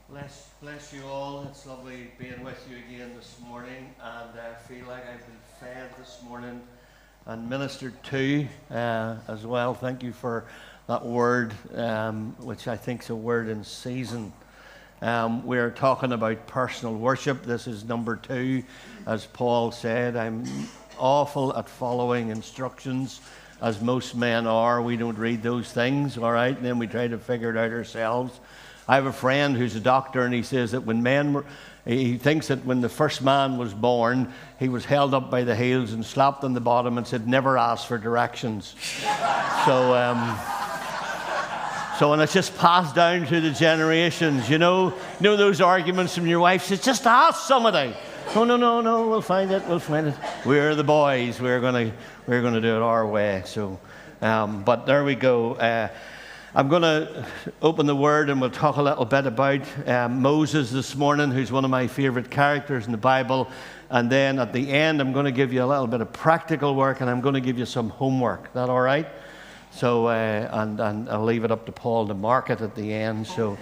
Bless you all. It's lovely being with you again this morning, and I feel like I've been fed this morning and ministered to as well. Thank you for that word, which I think is a word in season. We're talking about personal worship. This is number 2, as Paul said. I'm awful at following instructions, as most men are. We don't read those things, all right, and then we try to figure it out ourselves. I have a friend who's a doctor, and he says that he thinks that when the first man was born, he was held up by the heels and slapped on the bottom and said, "Never ask for directions." So, and it's just passed down through the generations. You know those arguments from your wife says, "Just ask somebody." No, we'll find it. We're the boys. We're gonna do it our way. So, but there we go. I'm going to open the Word and we'll talk a little bit about Moses this morning, who's one of my favorite characters in the Bible. And then at the end, I'm going to give you a little bit of practical work, and I'm going to give you some homework. Is that all right? So, and I'll leave it up to Paul to mark it at the end. So,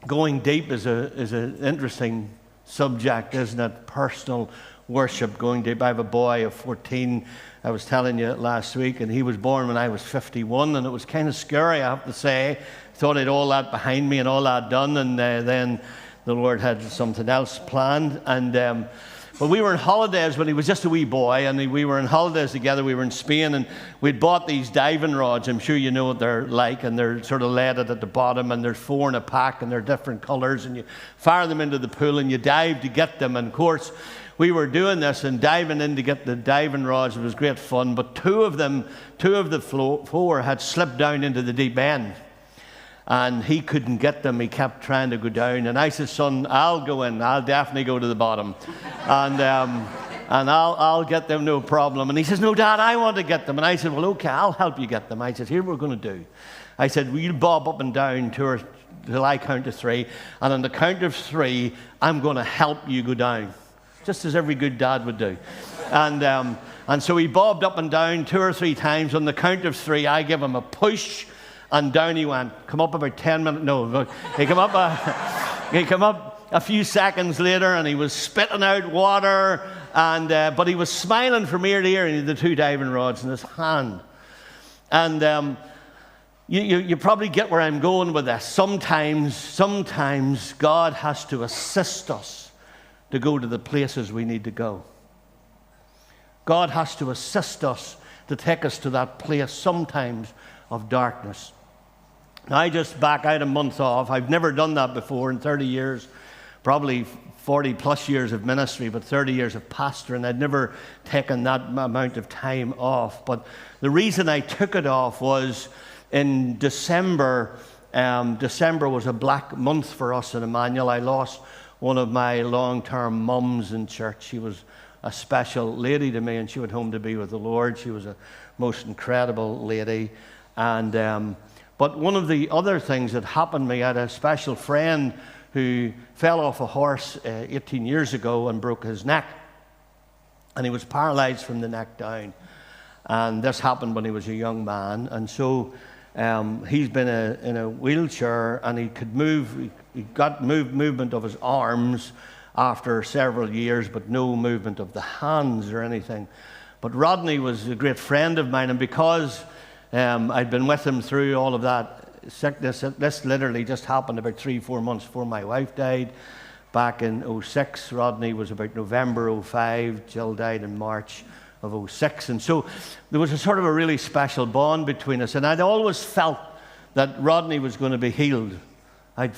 going deep is an interesting subject, isn't it? Personal worship, going deep. I have a boy of 14, I was telling you last week, and he was born when I was 51, and it was kind of scary, I have to say. Thought I'd all that behind me and all that done, and then the Lord had something else planned. And but we were on holidays when he was just a wee boy, and we were on holidays together. We were in Spain, and we'd bought these diving rods. I'm sure you know what they're like, and they're sort of leaded at the bottom, and there's 4 in a pack, and they're different colors, and you fire them into the pool, and you dive to get them. And of course, we were doing this and diving in to get the diving rods. It was great fun, but two of the 4 had slipped down into the deep end, and he couldn't get them. He kept trying to go down, and I said, "Son, I'll go in. I'll definitely go to the bottom, and I'll get them, no problem." And he says, "No, Dad, I want to get them." And I said, "Well, okay, I'll help you get them." I said, "Here, we're going to do." I said, "Will you bob up and down till I count to 3, and on the count of 3, I'm going to help you go down." Just as every good dad would do. And so he bobbed up and down 2 or 3 times. On the count of 3, I give him a push, and down he went. Come up about 10 minutes. No, he came up a few seconds later, and he was spitting out water, but he was smiling from ear to ear, and he had the 2 diving rods in his hand. And you probably get where I'm going with this. Sometimes God has to assist us to go to the places we need to go. God has to assist us to take us to that place sometimes of darkness. Now, I just back out a month off. I've never done that before in 30 years, probably 40 plus years of ministry, but 30 years of pastoring. I'd never taken that amount of time off. But the reason I took it off was in December. December was a black month for us in Emmanuel. I lost one of my long-term mums in church. She was a special lady to me, and she went home to be with the Lord. She was a most incredible lady. And but one of the other things that happened to me, I had a special friend who fell off a horse 18 years ago and broke his neck. And he was paralyzed from the neck down. And this happened when he was a young man. And so he's been in a wheelchair, and he could move. He got movement of his arms after several years, but no movement of the hands or anything. But Rodney was a great friend of mine, and because I'd been with him through all of that sickness, this literally just happened about 3-4 months before my wife died back in 2006. Rodney was about November 2005. Jill died in March of 2006. And so there was a sort of a really special bond between us, and I'd always felt that Rodney was going to be healed. I'd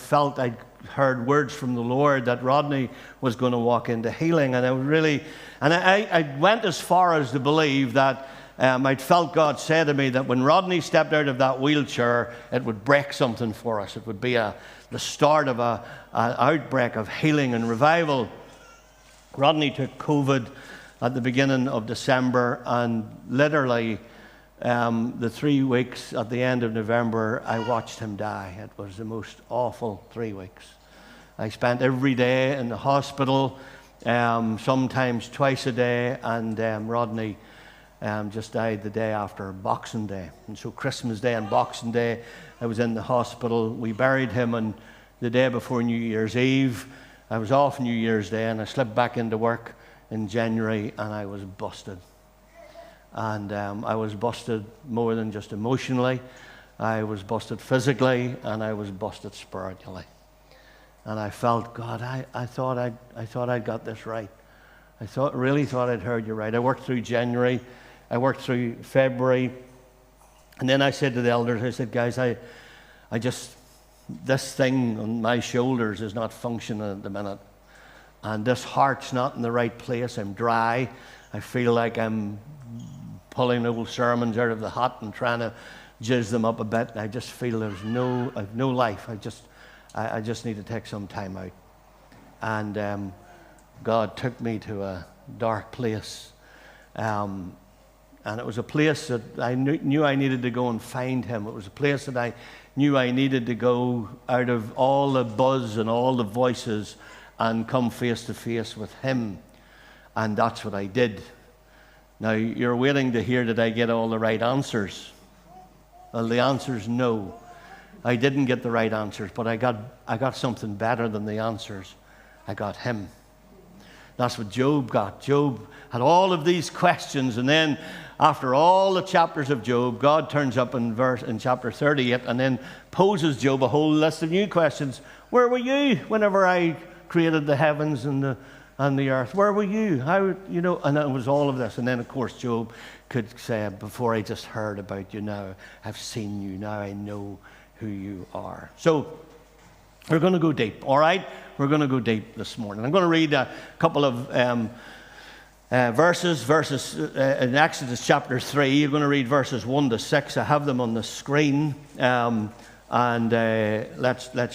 heard words from the Lord that Rodney was going to walk into healing, and I went as far as to believe that I'd felt God say to me that when Rodney stepped out of that wheelchair, it would break something for us. It would be the start of an outbreak of healing and revival. Rodney took COVID at the beginning of December, and literally the 3 weeks at the end of November, I watched him die. It was the most awful 3 weeks. I spent every day in the hospital, sometimes twice a day, and Rodney just died the day after Boxing Day. And so Christmas Day and Boxing Day, I was in the hospital. We buried him on the day before New Year's Eve. I was off New Year's Day, and I slipped back into work in January, and I was busted. And I was busted more than just emotionally. I was busted physically, and I was busted spiritually. And I felt, God, I thought I'd got this right. Really thought I'd heard you right. I worked through January. I worked through February. And then I said to the elders, I said, guys, this thing on my shoulders is not functioning at the minute. And this heart's not in the right place. I'm dry. I feel like I'm pulling old sermons out of the hat and trying to jizz them up a bit. I just feel I've no life. I just need to take some time out. And God took me to a dark place. And it was a place that I knew I needed to go and find him. It was a place that I knew I needed to go out of all the buzz and all the voices and come face to face with him. And that's what I did. Now, you're waiting to hear, did I get all the right answers? Well, the answer is no. I didn't get the right answers, but I got something better than the answers. I got him. That's what Job got. Job had all of these questions, and then after all the chapters of Job, God turns up in chapter 38 and then poses Job a whole list of new questions. Where were you whenever I created the heavens and the earth? Where were you? How, and it was all of this. And then, of course, Job could say, before I just heard about you, now I've seen you, now I know who you are. So we're going to go deep, all right? We're going to go deep this morning. I'm going to read a couple of verses in Exodus chapter 3. You're going to read verses 1 to 6. I have them on the screen. Let's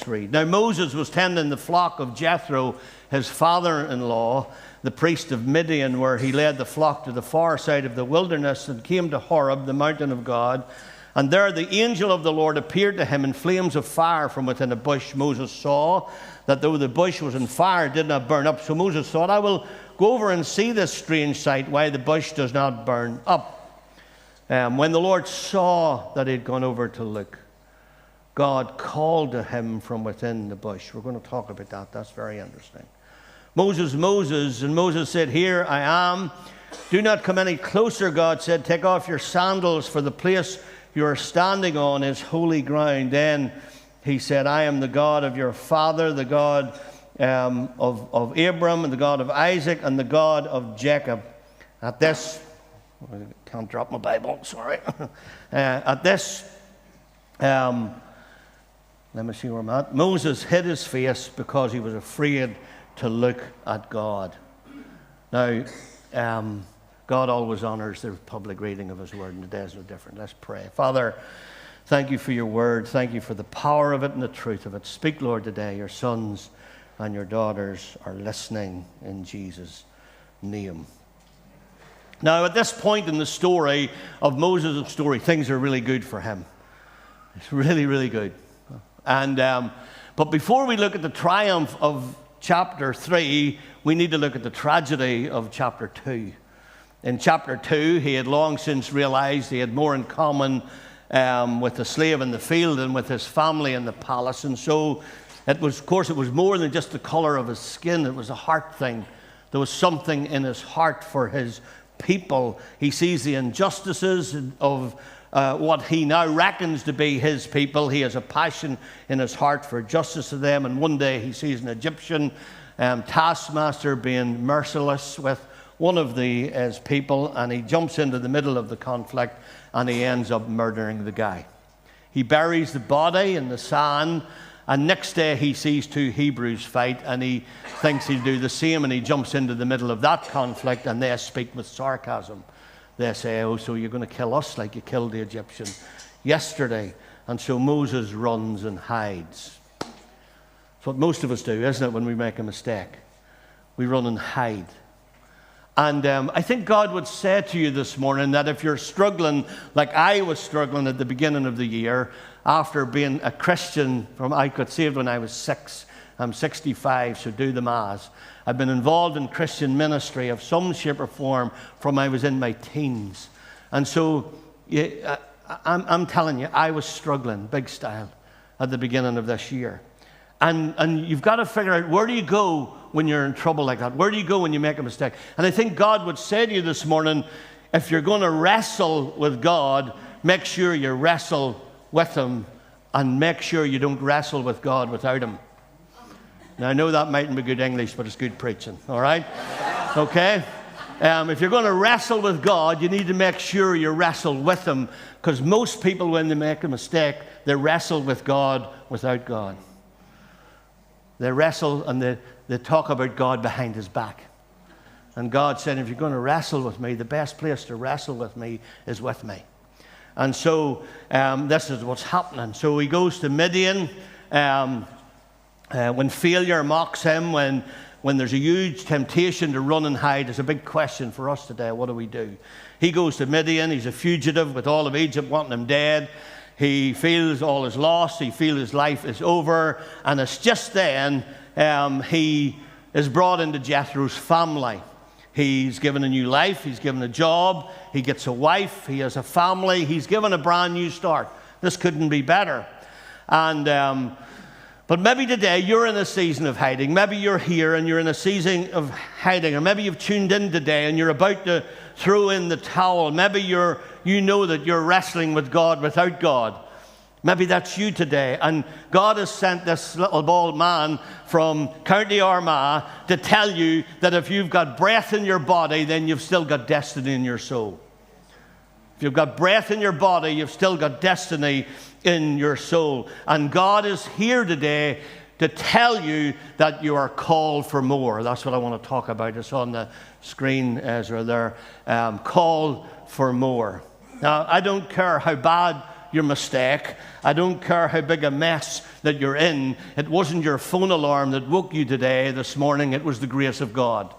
read. Now Moses was tending the flock of Jethro, his father-in-law, the priest of Midian, where he led the flock to the far side of the wilderness, and came to Horeb, the mountain of God. And there the angel of the Lord appeared to him in flames of fire from within a bush. Moses saw that though the bush was on fire, it did not burn up. So Moses thought, I will go over and see this strange sight, why the bush does not burn up. When the Lord saw that he had gone over to look, God called to him from within the bush. We're going to talk about that. That's very interesting. Moses, Moses. And Moses said, Here I am. Do not come any closer, God said. Take off your sandals, for the place you are standing on is holy ground. Then he said, I am the God of your father, the God of Abram, and the God of Isaac, and the God of Jacob. At this, I can't drop my Bible, sorry. At this, let me see where I'm at. Moses hid his face because he was afraid to look at God. Now, God always honors the public reading of his word, and today is no different. Let's pray. Father, thank you for your word. Thank you for the power of it and the truth of it. Speak, Lord, today. Your sons and your daughters are listening in Jesus' name. Now, at this point in the story of Moses' story, things are really good for him. It's really, really good. And but before we look at the triumph of chapter 3, we need to look at the tragedy of chapter 2. In chapter 2, he had long since realized he had more in common with the slave in the field than with his family in the palace. And so, it was more than just the color of his skin. It was a heart thing. There was something in his heart for his people. He sees the injustices of what he now reckons to be his people. He has a passion in his heart for justice to them. And one day he sees an Egyptian taskmaster being merciless with one of his people, and he jumps into the middle of the conflict, and he ends up murdering the guy. He buries the body in the sand, and next day he sees two Hebrews fight, and he thinks he'll do the same, and he jumps into the middle of that conflict, and they speak with sarcasm. They say, oh, so you're going to kill us like you killed the Egyptian yesterday. And so Moses runs and hides. It's what most of us do, isn't it, when we make a mistake? We run and hide. And I think God would say to you this morning that if you're struggling like I was struggling at the beginning of the year, after being a Christian, I got saved when I was 6. I'm 65, so do the maths. I've been involved in Christian ministry of some shape or form from I was in my teens. And so I'm telling you, I was struggling big style at the beginning of this year. And you've got to figure out, where do you go when you're in trouble like that? Where do you go when you make a mistake? And I think God would say to you this morning, if you're going to wrestle with God, make sure you wrestle with Him, and make sure you don't wrestle with God without Him. Now, I know that mightn't be good English, but it's good preaching, all right? Okay? If you're going to wrestle with God, you need to make sure you wrestle with Him, because most people, when they make a mistake, they wrestle with God without God. They wrestle and they talk about God behind His back. And God said, if you're going to wrestle with me, the best place to wrestle with me is with me. And so this is what's happening. So he goes to Midian when failure mocks him, when there's a huge temptation to run and hide. It's a big question for us today. What do we do? He goes to Midian. He's a fugitive with all of Egypt wanting him dead. He feels all is lost. He feels his life is over. And it's just then he is brought into Jethro's family. He's given a new life. He's given a job. He gets a wife. He has a family. He's given a brand new start. This couldn't be better. And but maybe today you're in a season of hiding. Maybe you're here and you're in a season of hiding. Or maybe you've tuned in today and you're about to throw in the towel. Maybe you know that you're wrestling with God without God. Maybe that's you today. And God has sent this little bald man from County Armagh to tell you that if you've got breath in your body, then you've still got destiny in your soul. If you've got breath in your body, you've still got destiny in your soul. And God is here today to tell you that you are called for more. That's what I want to talk about. It's on the screen, Ezra, there. Called for more. Now, I don't care how bad your mistake. I don't care how big a mess that you're in. It wasn't your phone alarm that woke you today, this morning. It was the grace of God.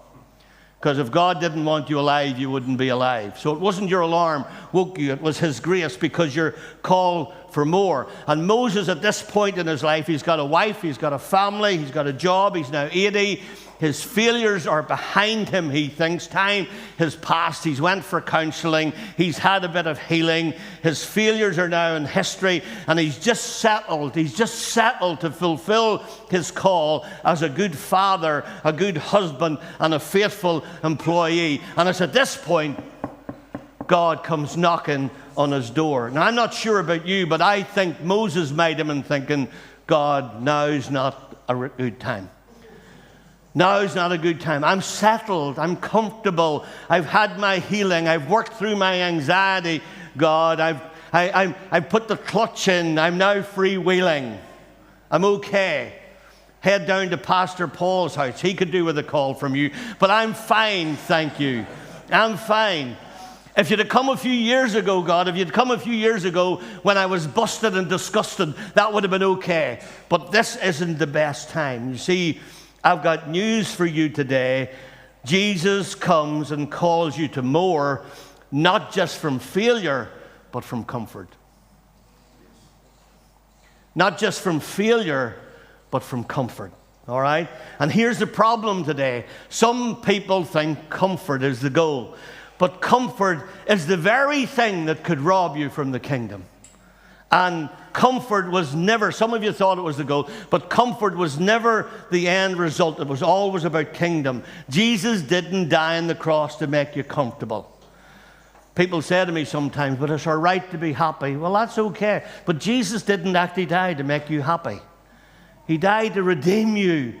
Because if God didn't want you alive, you wouldn't be alive. So it wasn't your alarm woke you. It was His grace, because you're called for more. And Moses, at this point in his life, he's got a wife, he's got a family, he's got a job, he's now 80. His failures are behind him, he thinks. Time has passed. He's went for counseling. He's had a bit of healing. His failures are now in history, and he's just settled. He's just settled to fulfill his call as a good father, a good husband, and a faithful employee. And it's at this point God comes knocking on his door. Now, I'm not sure about you, but I think Moses might have been thinking, God, now's not a good time. Now's not a good time. I'm settled. I'm comfortable. I've had my healing. I've worked through my anxiety, God. I've put the clutch in. I'm now freewheeling. I'm okay. Head down to Pastor Paul's house. He could do with a call from you. But I'm fine, thank you. I'm fine. If you'd have come a few years ago, God, if you'd come a few years ago when I was busted and disgusted, that would have been okay. But this isn't the best time. You see, I've got news for you today. Jesus comes and calls you to more, not just from failure, but from comfort. Not just from failure, but from comfort. All right? And here's the problem today. Some people think comfort is the goal. But comfort is the very thing that could rob you from the kingdom. And comfort was never, some of you thought it was the goal, but comfort was never the end result. It was always about kingdom. Jesus didn't die on the cross to make you comfortable. People say to me sometimes, but it's all right to be happy. Well, that's okay. But Jesus didn't actually die to make you happy. He died to redeem you.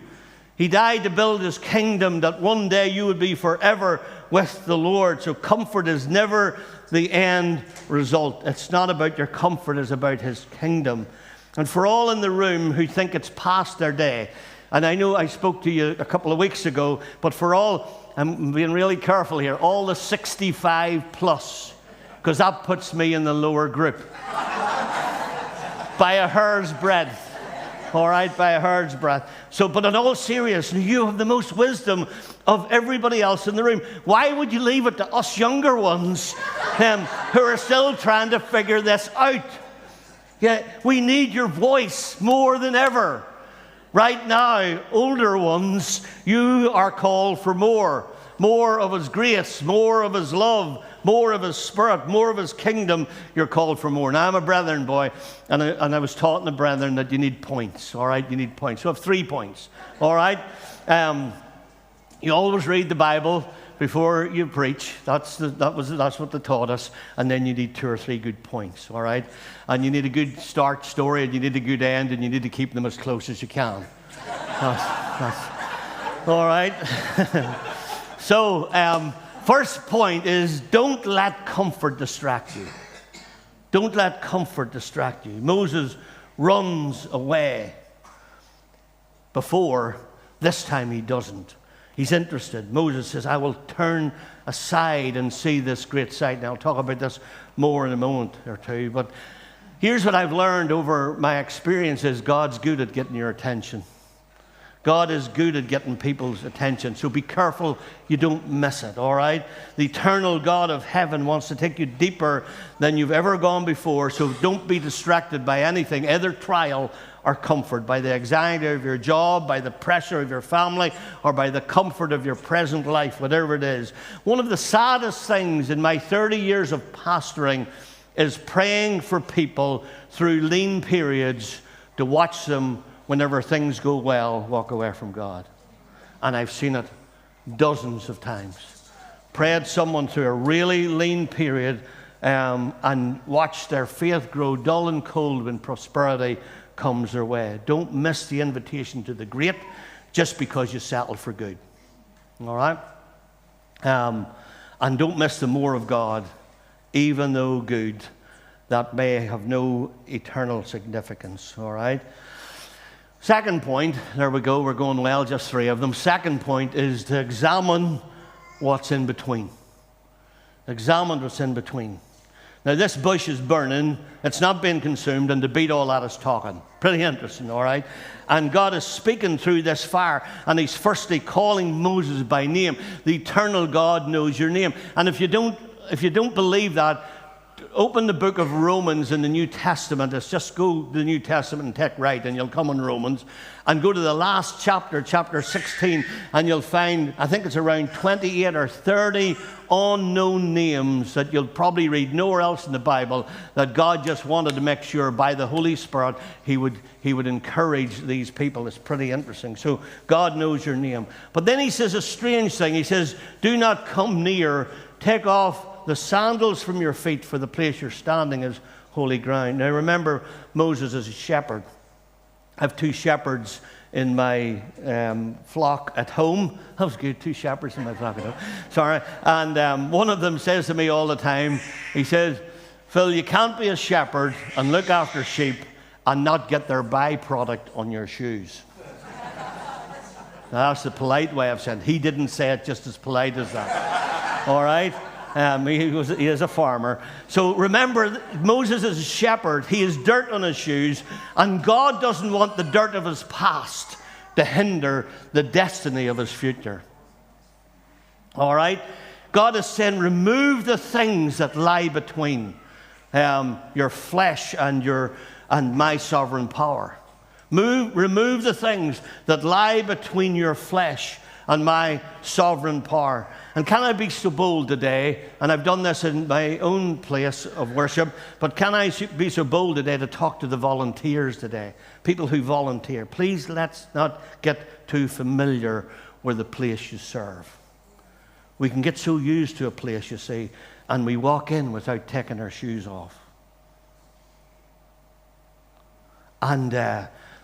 He died to build His kingdom, that one day you would be forever with the Lord. So comfort is never the end result. It's not about your comfort, it's about His kingdom. And for all in the room who think it's past their day, and I know I spoke to you a couple of weeks ago, but for all, I'm being really careful here, all the 65 plus, because that puts me in the lower group. By a hair's breadth. All right, by a hair's breadth. So, but in all seriousness, you have the most wisdom of everybody else in the room. Why would you leave it to us younger ones who are still trying to figure this out? Yeah, we need your voice more than ever. Right now, older ones, you are called for more. more of His grace, more of His love, more of His Spirit, more of His kingdom, you're called for more. Now, I'm a brethren boy, and I was taught in the brethren that you need points, all right? You need points. So I have 3 points, all right? You always read the Bible before you preach. That's what they taught us. And then you need 2 or 3 good points, all right? And you need a good start story, and you need a good end, and you need to keep them as close as you can. That's all right? So, first point is, don't let comfort distract you. Don't let comfort distract you. Moses runs away. Before, this time he doesn't. He's interested. Moses says, I will turn aside and see this great sight. And I'll talk about this more in a moment or two. But here's what I've learned over my experience is God's good at getting your attention. God is good at getting people's attention. So be careful you don't miss it, all right? The eternal God of heaven wants to take you deeper than you've ever gone before. So don't be distracted by anything, either trial or comfort, by the anxiety of your job, by the pressure of your family, or by the comfort of your present life, whatever it is. One of the saddest things in my 30 years of pastoring is praying for people through lean periods to watch them, whenever things go well, walk away from God. And I've seen it dozens of times. Prayed someone through a really lean period and watched their faith grow dull and cold when prosperity comes their way. Don't miss the invitation to the great just because you settle for good. All right? And don't miss the more of God, even though good, that may have no eternal significance. All right? Second point, there we go, we're going well, just 3 of them. Second point is to examine what's in between. Examine what's in between. Now, this bush is burning, it's not being consumed, and to beat all that is talking. Pretty interesting, all right? And God is speaking through this fire, and He's firstly calling Moses by name. The eternal God knows your name. And if you don't believe that, open the book of Romans in the New Testament. It's just go to the New Testament and take right, and you'll come on Romans. And go to the last chapter, chapter 16, and you'll find, I think it's around 28 or 30 unknown names that you'll probably read nowhere else in the Bible, that God just wanted to make sure by the Holy Spirit He would encourage these people. It's pretty interesting. So God knows your name. But then He says a strange thing. He says, do not come near, take off the sandals from your feet, for the place you're standing is holy ground. Now remember, Moses is a shepherd. I have 2 shepherds in my flock at home. That was good, 2 shepherds in my flock at home. Sorry. And one of them says to me all the time, he says, Phil, you can't be a shepherd and look after sheep and not get their byproduct on your shoes. Now, that's the polite way of saying it. He didn't say it just as polite as that. All right? He is a farmer. So remember, Moses is a shepherd. He has dirt on his shoes, and God doesn't want the dirt of his past to hinder the destiny of his future. All right? God is saying, remove the things that lie between your flesh and my sovereign power. Remove the things that lie between your flesh and my sovereign power. And can I be so bold today, and I've done this in my own place of worship, but can I be so bold today to talk to the volunteers today, people who volunteer? Please let's not get too familiar with the place you serve. We can get so used to a place, you see, and we walk in without taking our shoes off. And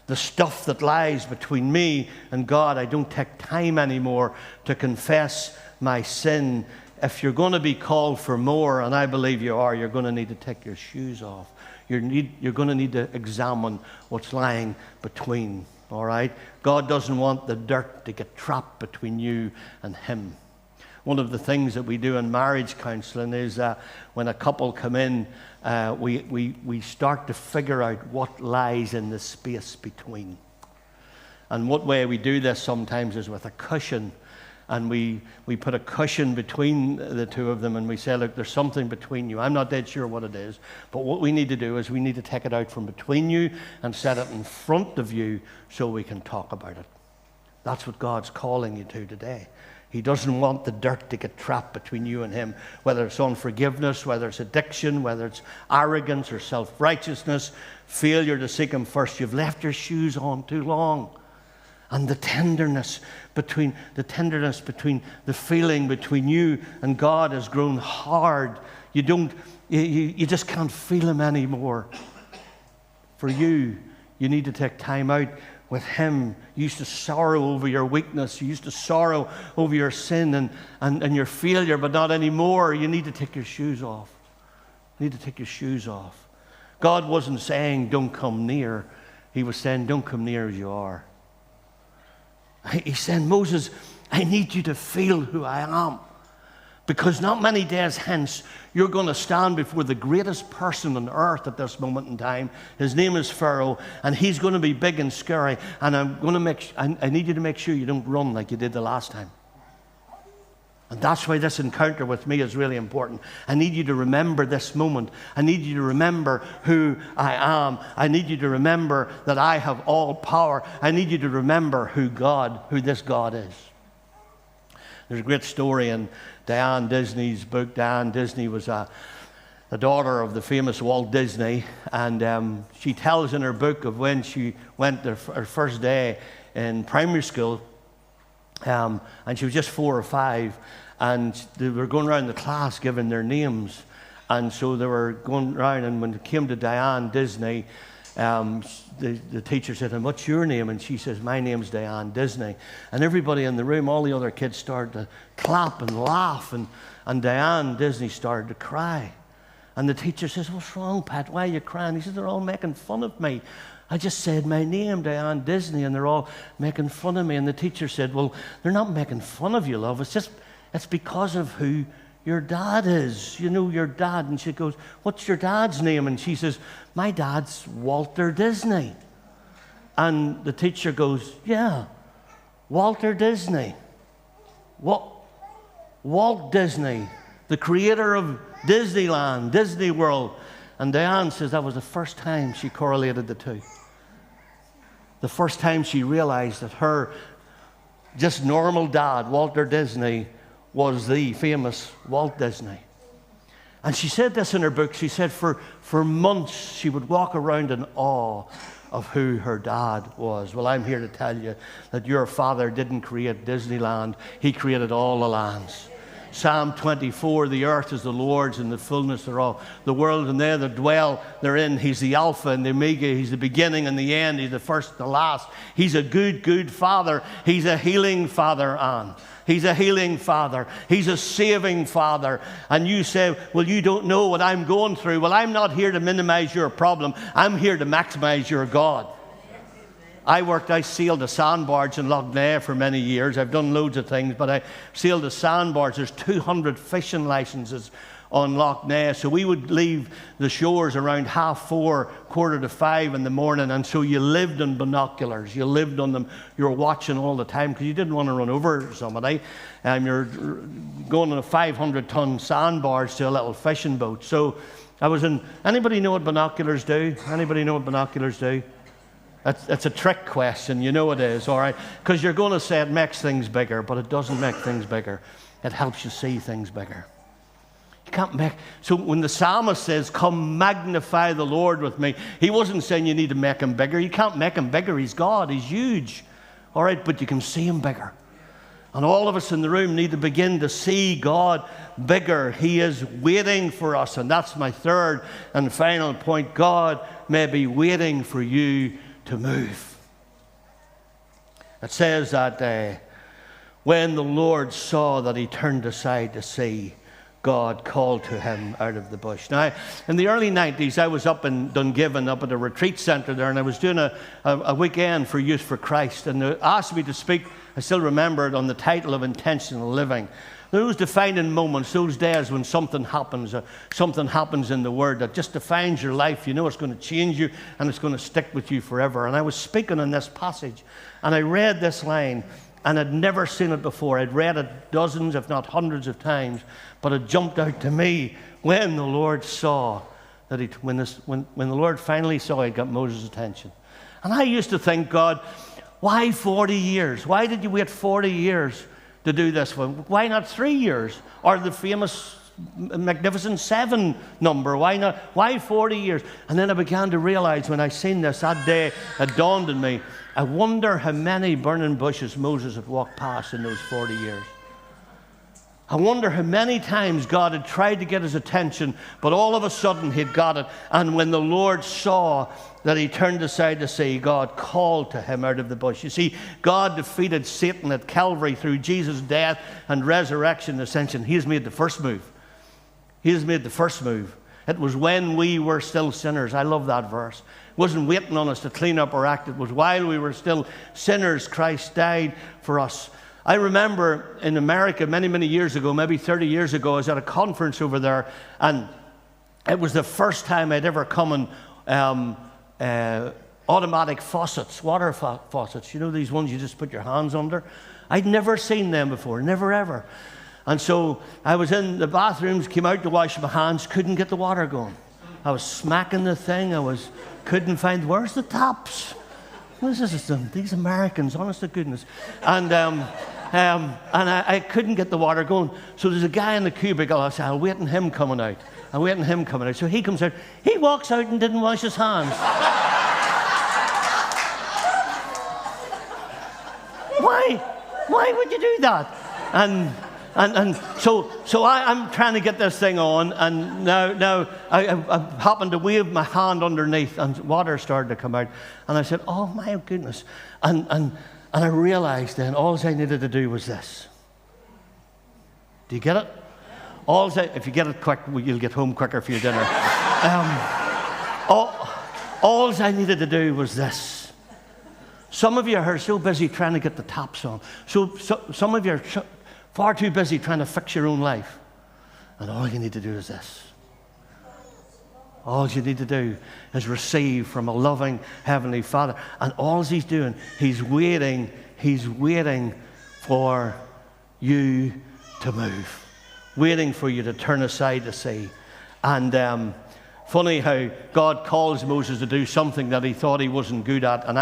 the stuff that lies between me and God, I don't take time anymore to confess my sin. If you're going to be called for more, and I believe you are, you're going to need to take your shoes off. You're going to need to examine what's lying between, all right? God doesn't want the dirt to get trapped between you and Him. One of the things that we do in marriage counseling is when a couple come in, we start to figure out what lies in the space between. And what way we do this sometimes is with a cushion. And we put a cushion between the 2 of them, and we say, look, there's something between you. I'm not dead sure what it is, but what we need to do is we need to take it out from between you and set it in front of you so we can talk about it. That's what God's calling you to today. He doesn't want the dirt to get trapped between you and him, whether it's unforgiveness, whether it's addiction, whether it's arrogance or self-righteousness, failure to seek him first. You've left your shoes on too long. And the tenderness between the feeling between you and God has grown hard. You just can't feel him anymore. For you need to take time out with him. You used to sorrow over your weakness. You used to sorrow over your sin and your failure, but not anymore. You need to take your shoes off. You need to take your shoes off. God wasn't saying, don't come near. He was saying, don't come near as you are. He's saying, Moses, I need you to feel who I am. Because not many days hence, you're going to stand before the greatest person on earth at this moment in time. His name is Pharaoh, and he's going to be big and scary. And I need you to make sure you don't run like you did the last time. And that's why this encounter with me is really important. I need you to remember this moment. I need you to remember who I am. I need you to remember that I have all power. I need you to remember who this God is. There's a great story in Diane Disney's book. Diane Disney was a daughter of the famous Walt Disney, and she tells in her book of when she went her first day in primary school, and she was just 4 or 5, and they were going around the class giving their names, and so they were going around, and when it came to Diane Disney, the teacher said, and what's your name? And she says, my name's Diane Disney. And everybody in the room, all the other kids started to clap and laugh, and Diane Disney started to cry. And the teacher says, what's wrong, Pat? Why are you crying? He says, they're all making fun of me. I just said my name, Diane Disney, and they're all making fun of me. And the teacher said, well, they're not making fun of you, love. It's because of who your dad is. You know your dad. And she goes, what's your dad's name? And she says, my dad's Walter Disney. And the teacher goes, yeah, Walter Disney. Walt Disney, the creator of Disneyland, Disney World. And Diane says that was the first time she correlated the two. The first time she realized that her just normal dad, Walter Disney, was the famous Walt Disney. And she said this in her book. She said for months she would walk around in awe of who her dad was. Well, I'm here to tell you that your father didn't create Disneyland. He created all the lands. Psalm 24, the earth is the Lord's and the fullness thereof, the world and they that dwell therein. He's the Alpha and the Omega. He's the beginning and the end. He's the first and the last. He's a good, good Father. He's a healing Father, Anne. He's a healing Father. He's a saving Father. And you say, well, you don't know what I'm going through. Well, I'm not here to minimize your problem. I'm here to maximize your God. I sailed a sandbarge in Loch Ness for many years. I've done loads of things, but I sailed a sandbarge. There's 200 fishing licenses on Loch Ness. So we would leave the shores around 4:30, 4:45 in the morning. And so you lived on binoculars. You lived on them. You were watching all the time because you didn't want to run over somebody. You're going on a 500-ton sandbarge to a little fishing boat. So I was in. Anybody know what binoculars do? Anybody know what binoculars do? It's a trick question, you know it is, all right? Because you're going to say it makes things bigger, but it doesn't make things bigger. It helps you see things bigger. You can't make... So when the psalmist says, come magnify the Lord with me, he wasn't saying you need to make him bigger. You can't make him bigger. He's God. He's huge, all right? But you can see him bigger. And all of us in the room need to begin to see God bigger. He is waiting for us. And that's my third and final point. God may be waiting for you to move. It says that when the Lord saw that he turned aside to see, God called to him out of the bush. Now, in the early 90s, I was up in Dungiven, up at a retreat center there, and I was doing a weekend for Youth for Christ, and they asked me to speak, I still remember it, on the title of Intentional Living. Those defining moments, those days when something happens in the Word that just defines your life. You know it's going to change you and it's going to stick with you forever. And I was speaking on this passage, and I read this line, and I'd never seen it before. I'd read it dozens, if not hundreds of times, but it jumped out to me when the Lord saw that when the Lord finally saw it, got Moses' attention. And I used to think, God, why 40 years? Why did you wait 40 years to do this one? Why not 3 years? Or the famous Magnificent Seven number? Why not? Why 40 years? And then I began to realize when I seen this that day, it dawned on me, I wonder how many burning bushes Moses had walked past in those 40 years. I wonder how many times God had tried to get his attention, but all of a sudden he'd got it. And when the Lord saw that he turned aside to see, God called to him out of the bush. You see, God defeated Satan at Calvary through Jesus' death and resurrection and ascension. He has made the first move. He has made the first move. It was when we were still sinners. I love that verse. It wasn't waiting on us to clean up our act. It was while we were still sinners, Christ died for us. I remember in America many, many years ago, maybe 30 years ago, I was at a conference over there, and it was the first time I'd ever come on automatic faucets, water faucets. You know, these ones you just put your hands under? I'd never seen them before, never ever. And so I was in the bathrooms, came out to wash my hands, couldn't get the water going. I was smacking the thing, couldn't find, where's the taps? What is this? These Americans, honest to goodness. And I couldn't get the water going. So there's a guy in the cubicle. I said, I'll wait on him coming out. So he comes out. He walks out and didn't wash his hands. Why would you do that? And so I'm trying to get this thing on, and now I happened to wave my hand underneath, and water started to come out. And I said, oh my goodness. And I realized then all I needed to do was this. Do you get it? If you get it quick, you'll get home quicker for your dinner. All I needed to do was this. Some of you are so busy trying to get the taps on. So some of you are far too busy trying to fix your own life. And all you need to do is this. All you need to do is receive from a loving Heavenly Father. And all he's doing, he's waiting for you to move. Waiting for you to turn aside to see. And funny how God calls Moses to do something that he thought he wasn't good at. And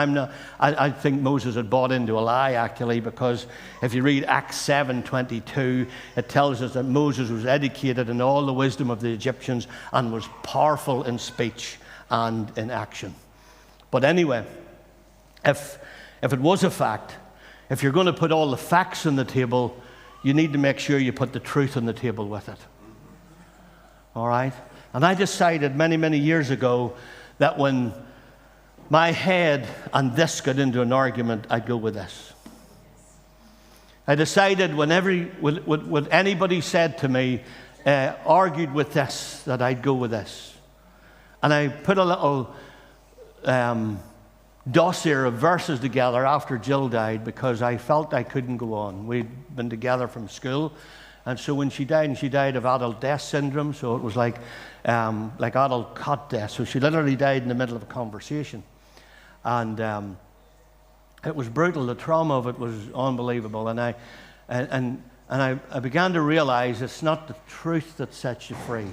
I think Moses had bought into a lie, actually, because if you read Acts 7:22, it tells us that Moses was educated in all the wisdom of the Egyptians and was powerful in speech and in action. But anyway, if it was a fact, if you're going to put all the facts on the table, you need to make sure you put the truth on the table with it. All right? And I decided many, many years ago that when my head and this got into an argument, I'd go with this. I decided when anybody said to me, argued with this, that I'd go with this. And I put a little dossier of verses together after Jill died because I felt I couldn't go on. We'd been together from school. And so when she died, and she died of adult death syndrome, so it was like adult cot death. So she literally died in the middle of a conversation. And it was brutal. The trauma of it was unbelievable. And I began to realize it's not the truth that sets you free.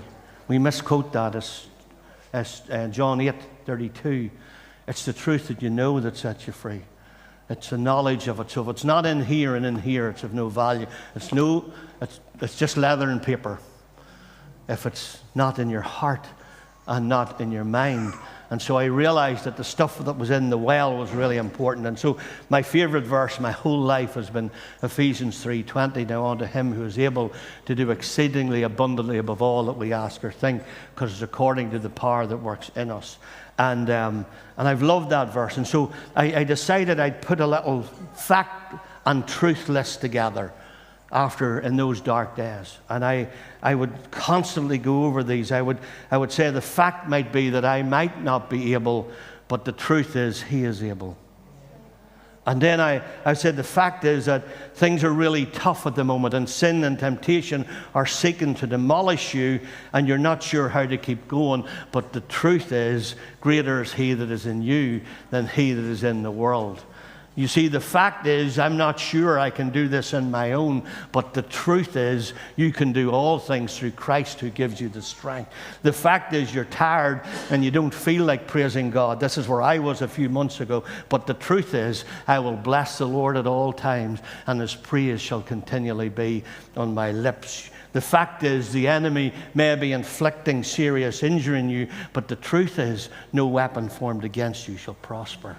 We misquote that as John 8:32. It's the truth that you know that sets you free. It's the knowledge of it. So if it's not in here and in here, it's of no value. It's just leather and paper. If it's not in your heart and not in your mind. And so I realized that the stuff that was in the well was really important. And so my favorite verse my whole life has been Ephesians 3:20. Now unto him who is able to do exceedingly abundantly above all that we ask or think, because it's according to the power that works in us. And I've loved that verse. And so I decided I'd put a little fact and truth list together in those dark days. And I would constantly go over these. I would say the fact might be that I might not be able, but the truth is he is able. And then I said the fact is that things are really tough at the moment, and sin and temptation are seeking to demolish you, and you're not sure how to keep going. But the truth is, greater is he that is in you than he that is in the world. You see, the fact is, I'm not sure I can do this on my own, but the truth is, you can do all things through Christ who gives you the strength. The fact is, you're tired and you don't feel like praising God. This is where I was a few months ago. But the truth is, I will bless the Lord at all times, and his praise shall continually be on my lips. The fact is, the enemy may be inflicting serious injury on you, but the truth is, no weapon formed against you shall prosper.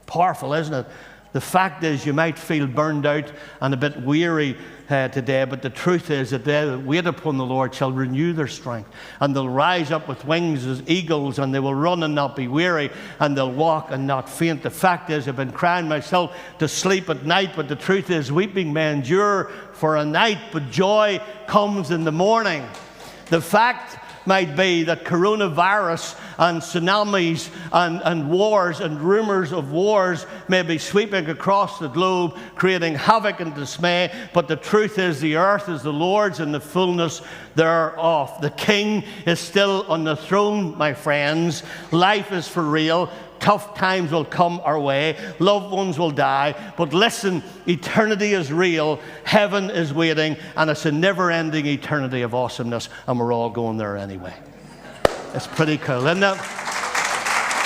Powerful, isn't it? The fact is, you might feel burned out and a bit weary today, but the truth is that they that wait upon the Lord shall renew their strength, and they'll rise up with wings as eagles, and they will run and not be weary, and they'll walk and not faint. The fact is, I've been crying myself to sleep at night, but the truth is, weeping may endure for a night, but joy comes in the morning. The fact might be that coronavirus and tsunamis and wars and rumors of wars may be sweeping across the globe, creating havoc and dismay, but the truth is, the earth is the Lord's and the fullness thereof. The King is still on the throne, my friends. Life is for real. Tough times will come our way. Loved ones will die. But listen, eternity is real. Heaven is waiting. And it's a never-ending eternity of awesomeness. And we're all going there anyway. It's pretty cool, isn't it?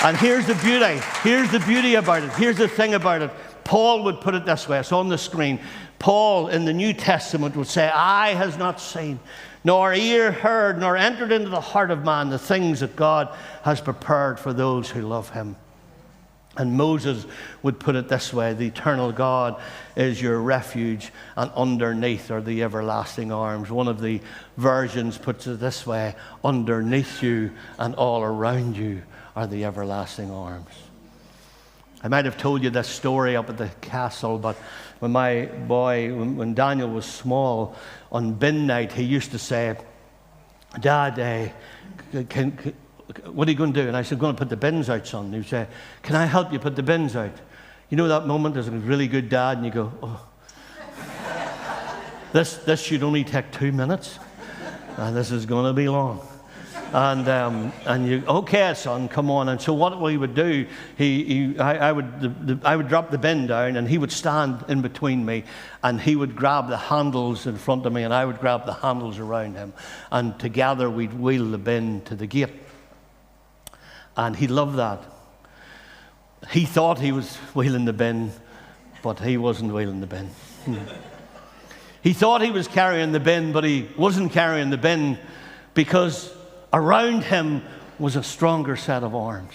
And here's the beauty. Here's the beauty about it. Here's the thing about it. Paul would put it this way. It's on the screen. Paul in the New Testament would say, eye has not seen, nor ear heard, nor entered into the heart of man the things that God has prepared for those who love him. And Moses would put it this way, the eternal God is your refuge, and underneath are the everlasting arms. One of the versions puts it this way, underneath you and all around you are the everlasting arms. I might have told you this story up at the castle, but when my boy, when Daniel was small, on bin night, he used to say, Dad, what are you going to do? And I said, I'm going to put the bins out, son. And he would say, can I help you put the bins out? You know that moment as a really good dad, and you go, oh, this should only take 2 minutes, and this is going to be long. And you, okay, son, come on. And so what we would do, I would drop the bin down, and he would stand in between me, and he would grab the handles in front of me, and I would grab the handles around him, and together we'd wheel the bin to the gate. And he loved that. He thought he was wheeling the bin, but he wasn't wheeling the bin. He thought he was carrying the bin, but he wasn't carrying the bin, because around him was a stronger set of arms.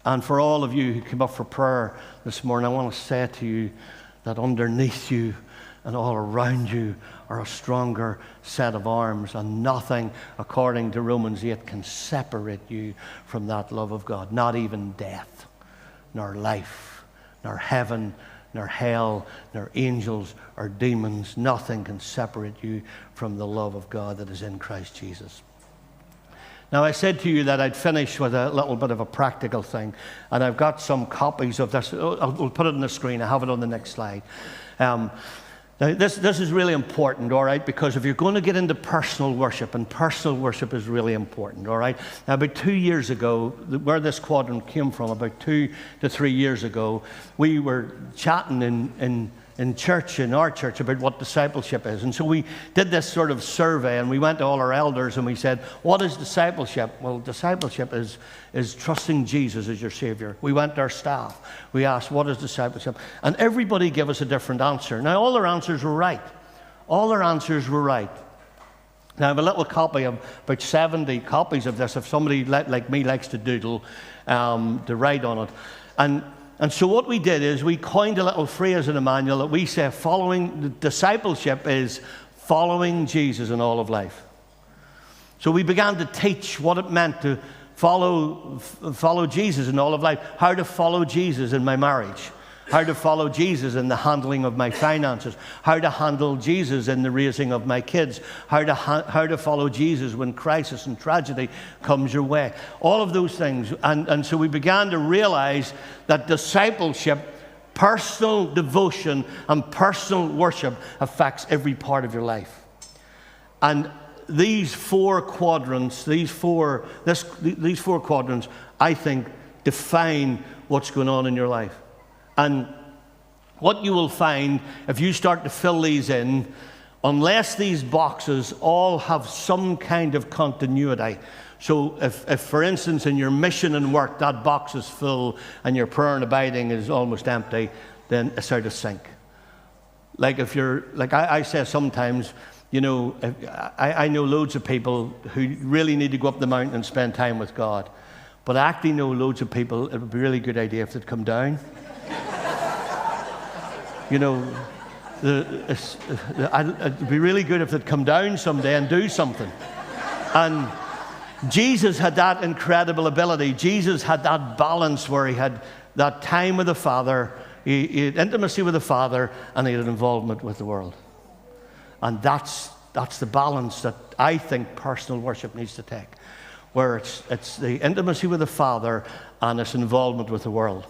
And for all of you who came up for prayer this morning, I want to say to you that underneath you and all around you are a stronger set of arms, and nothing, according to Romans 8, can separate you from that love of God. Not even death, nor life, nor heaven, nor hell, nor angels, or demons. Nothing can separate you from the love of God that is in Christ Jesus. Now, I said to you that I'd finish with a little bit of a practical thing, and I've got some copies of this. We'll put it on the screen. I have it on the next slide. Now, this is really important, all right, because if you're going to get into personal worship, and personal worship is really important, all right. Now, about 2 years ago, where this quadrant came from, about 2 to 3 years ago, we were chatting in church, in our church, about what discipleship is. And so we did this sort of survey, and we went to all our elders and we said, what is discipleship? Well, discipleship is trusting Jesus as your Savior. We went to our staff. We asked, what is discipleship? And everybody gave us a different answer. Now, all their answers were right. All their answers were right. Now, I have a little copy of about 70 copies of this, if somebody like me likes to doodle, to write on it. And so what we did is we coined a little phrase in the manual that we say discipleship is following Jesus in all of life. So we began to teach what it meant to follow Jesus in all of life, how to follow Jesus in my marriage, how to follow Jesus in the handling of my finances, how to handle Jesus in the raising of my kids, how to follow Jesus when crisis and tragedy comes your way. All of those things. And so we began to realize that discipleship, personal devotion, and personal worship affects every part of your life. And these four quadrants, I think, define what's going on in your life. And what you will find if you start to fill these in, unless these boxes all have some kind of continuity. So if for instance, in your mission and work, that box is full and your prayer and abiding is almost empty, then it's out of sync. Like if you're, like I say sometimes, you know, I know loads of people who really need to go up the mountain and spend time with God. But I actually know loads of people, it would be a really good idea if they'd come down. You know, it'd be really good if they'd come down someday and do something. And Jesus had that incredible ability. Jesus had that balance where he had that time with the Father, he had intimacy with the Father, and he had involvement with the world. And that's the balance that I think personal worship needs to take, where it's the intimacy with the Father and its involvement with the world.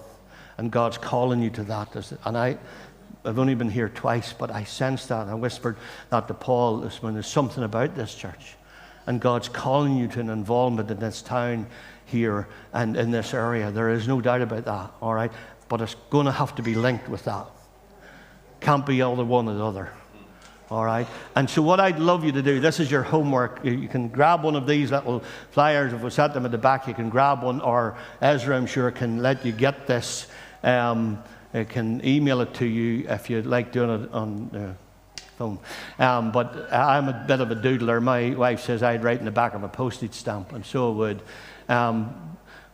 And God's calling you to that. And I've only been here twice, but I sensed that. I whispered that to Paul this morning. There's something about this church. And God's calling you to an involvement in this town here and in this area. There is no doubt about that, all right? But it's going to have to be linked with that. Can't be either one or the other, all right? And so what I'd love you to do, this is your homework. You can grab one of these little flyers. If we set them at the back, you can grab one, or Ezra, I'm sure, can let you get this. I can email it to you if you'd like doing it on the phone. But I'm a bit of a doodler. My wife says I'd write in the back of a postage stamp, and so I would.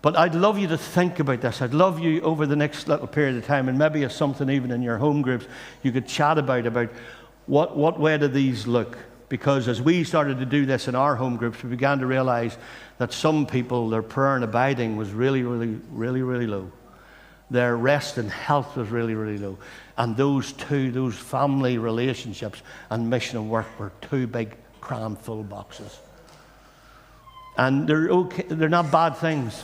But I'd love you to think about this. I'd love you over the next little period of time, and maybe it's something even in your home groups you could chat about what way do these look? Because as we started to do this in our home groups, we began to realize that some people, their prayer and abiding was really low. Their rest and health was really low. And those family relationships and mission and work were two big crammed full boxes. And they're okay, they're not bad things.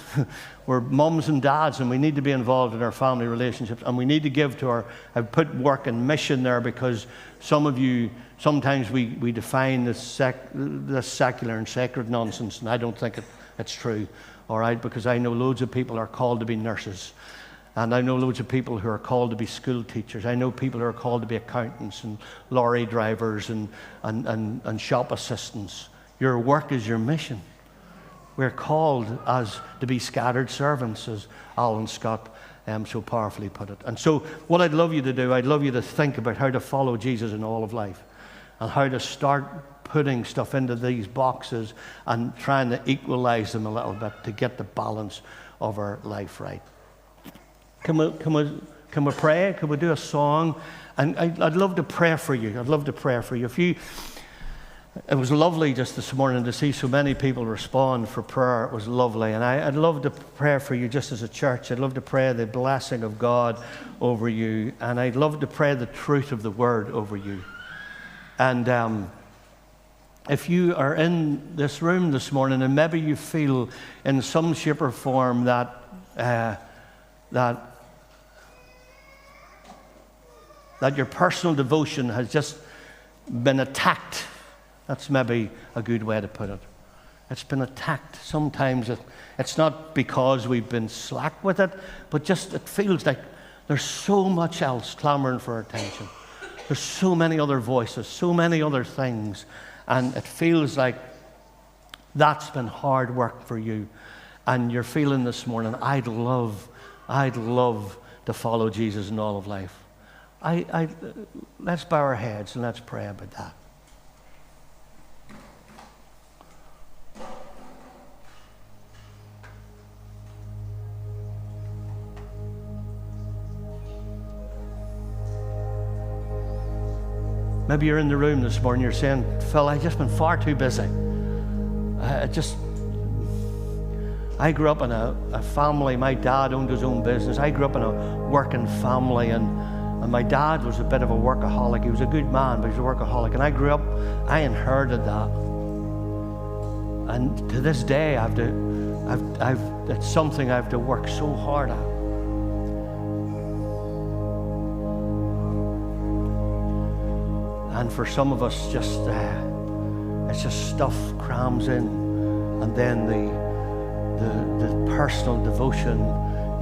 We're mums and dads, and we need to be involved in our family relationships, and we need to give to I've put work and mission there because some of you, sometimes we define this secular and sacred nonsense, and I don't think it's true, all right? Because I know loads of people are called to be nurses. And I know loads of people who are called to be school teachers. I know people who are called to be accountants and lorry drivers and shop assistants. Your work is your mission. We're called to be scattered servants, as Alan Scott so powerfully put it. And so what I'd love you to do, I'd love you to think about how to follow Jesus in all of life and how to start putting stuff into these boxes and trying to equalize them a little bit to get the balance of our life right. Can we pray? Can we do a song? And I'd love to pray for you. I'd love to pray for you. It was lovely just this morning to see so many people respond for prayer. It was lovely. And I'd love to pray for you just as a church. I'd love to pray the blessing of God over you. And I'd love to pray the truth of the word over you. And if you are in this room this morning and maybe you feel in some shape or form that your personal devotion has just been attacked. That's maybe a good way to put it. It's been attacked. Sometimes it's not because we've been slack with it, but just it feels like there's so much else clamoring for our attention. There's so many other voices, so many other things, and it feels like that's been hard work for you. And you're feeling this morning, I'd love to follow Jesus in all of life. Let's bow our heads and let's pray about that. Maybe you're in the room this morning, you're saying, Phil, I've just been far too busy. I grew up in a family, my dad owned his own business. I grew up in a working family, and my dad was a bit of a workaholic. He was a good man, but he was a workaholic. And I grew up, I inherited that. And to this day, it's something I have to work so hard at. And for some of us, it's just stuff crams in, and then the personal devotion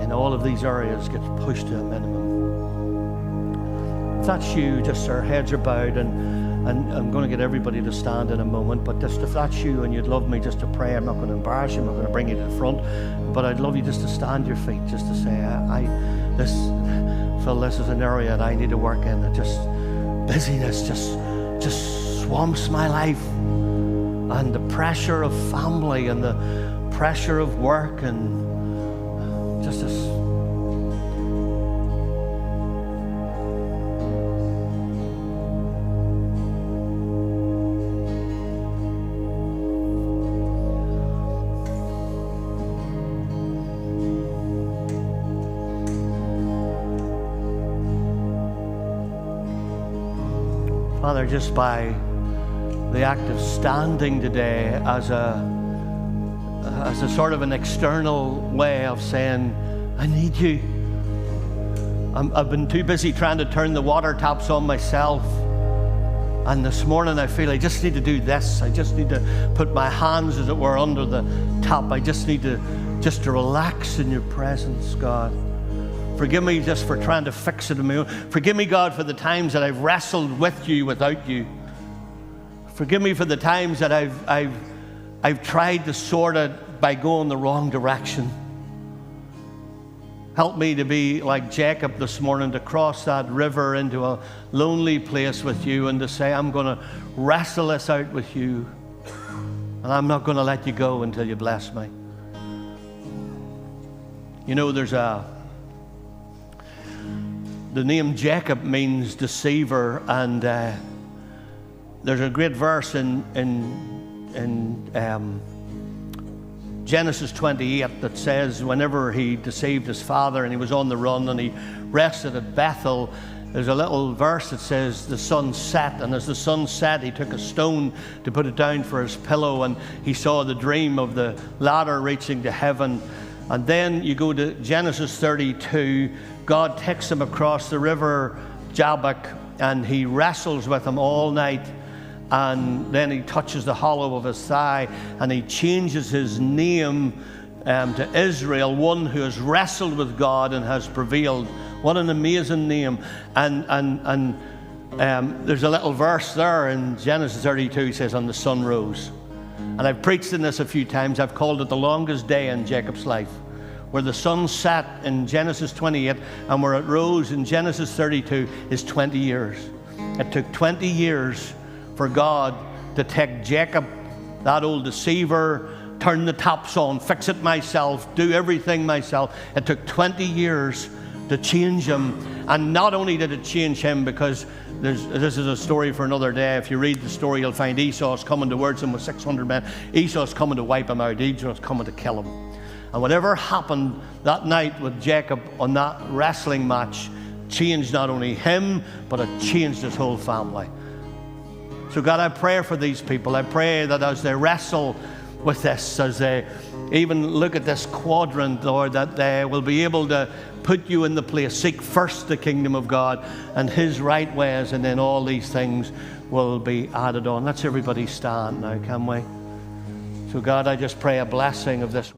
in all of these areas gets pushed to a minimum. If that's you, just our heads are bowed, and I'm going to get everybody to stand in a moment, but just if that's you and you'd love me just to pray, I'm not going to embarrass you, I'm not going to bring you to the front, but I'd love you just to stand your feet, just to say, Phil, this is an area that I need to work in. That just busyness just swamps my life, and the pressure of family and the pressure of work and just this. Father, just by the act of standing today as a sort of an external way of saying, I need you. I've been too busy trying to turn the water taps on myself. And this morning I feel I just need to do this. I just need to put my hands, as it were, under the tap. I just need to relax in your presence, God. Forgive me just for trying to fix it on my own. Forgive me, God, for the times that I've wrestled with you without you. Forgive me for the times that I've tried to sort it by going the wrong direction. Help me to be like Jacob this morning, to cross that river into a lonely place with you and to say, I'm going to wrestle this out with you, and I'm not going to let you go until you bless me. You know, the name Jacob means deceiver, and there's a great verse in Genesis 28 that says whenever he deceived his father and he was on the run and he rested at Bethel, there's a little verse that says the sun set, and as the sun set he took a stone to put it down for his pillow, and he saw the dream of the ladder reaching to heaven. And then you go to Genesis 32, God takes him across the river Jabbok and he wrestles with him all night, and then he touches the hollow of his thigh and he changes his name to Israel, one who has wrestled with God and has prevailed. What an amazing name. And there's a little verse there in Genesis 32, he says, and the sun rose. And I've preached in this a few times. I've called it the longest day in Jacob's life, where the sun set in Genesis 28 and where it rose in Genesis 32 is 20 years. It took 20 years for God to take Jacob, that old deceiver, turn the taps on, fix it myself, do everything myself. It took 20 years to change him. And not only did it change him, because this is a story for another day. If you read the story, you'll find Esau's coming towards him with 600 men. Esau's coming to wipe him out. Esau's coming to kill him. And whatever happened that night with Jacob on that wrestling match changed not only him, but it changed his whole family. So God, I pray for these people. I pray that as they wrestle with this, as they even look at this quadrant, Lord, that they will be able to put you in the place. Seek first the kingdom of God and his right ways, and then all these things will be added on. Let's everybody stand now, can we? So God, I just pray a blessing of this.